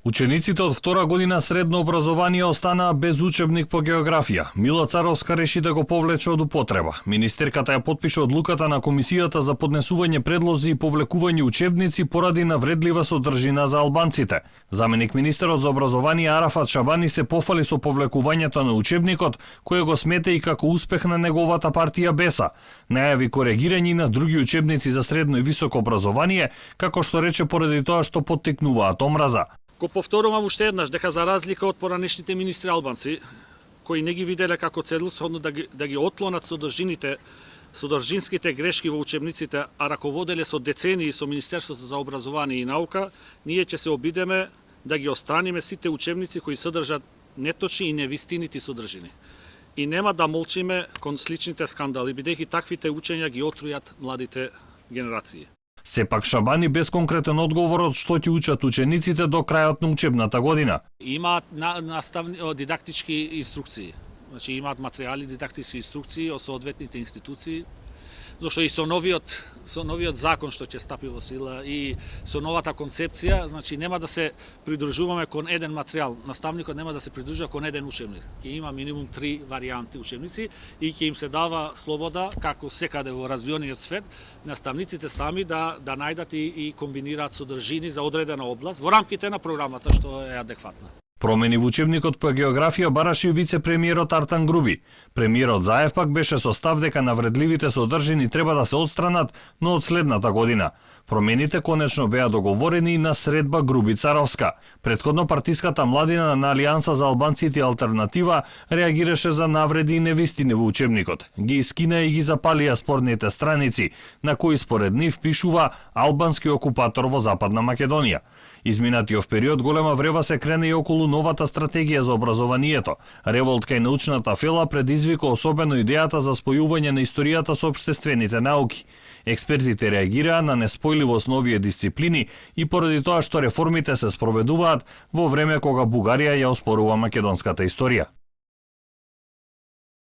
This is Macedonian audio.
Учениците од втора година средно образование останаа без учебник по географија. Мила Царовска реши да го повлече од употреба. Министерката ја потпиша одлуката на Комисијата за поднесување предлози и повлекување учебници поради навредлива содржина за албанците. Заменик министерот за образование Арафат Шабани се пофали со повлекувањето на учебникот, кој го смета и како успех на неговата партија БЕСА. Најави коригирање на други учебници за средно и високо образование, како што рече поради тоа што поттикнуваат омраза. Го повторувам уште еднаш дека за разлика од поранешните министри албанци, кои не ги виделе како целосhodно да ги отклонат содржинските грешки во учебниците, а раководеле со децении со Министерството за образование и наука, ние ќе се обидеме да ги отстраниме сите учебници кои содржат неточни и невистинити содржини. И нема да молчиме кон сличните скандали, бидејќи таквите учења ги отрујат младите генерации. Сепак Шабани без конкретен одговор од што ќе учат учениците до крајот на учебната година. Имаат дидактички инструкции. Значи имаат материјали, дидактички инструкции од соодветните институции. Зошто и со новиот закон што ќе стапи во сила и со новата концепција, значи нема да се придружуваме кон еден материјал. Наставникот нема да се придружува кон еден учебник. Ќе има минимум 3 варијанти учебници и ќе им се дава слобода, како секаде во развиениот свет, наставниците сами да најдат и комбинираат содржини за одредена област во рамките на програмата што е адекватна. Промени во учебникот по географија бараше и вице-премиерот Артан Груби. Премиерот Заев пак беше со став дека навредливите содржини треба да се отстранат, но од следната година. Промените конечно беа договорени на средба Груби Царовска. Претходно партиската младина на Алијанса за албанците Алтернатива реагираше за навреди и невистини во учебникот. Ги искина и ги запалија спорните страници, на кои според нив пишува албански окупатор во Западна Македонија. Изминатиот период голема врева се крене и околу новата стратегија за образованието. Револт кај научната фела предизвика особено идејата за спојување на историјата со општествените науки. Експертите реагираа на неспојливост на овие дисциплини и поради тоа што реформите се спроведуваат во време кога Бугарија ја оспорува македонската историја.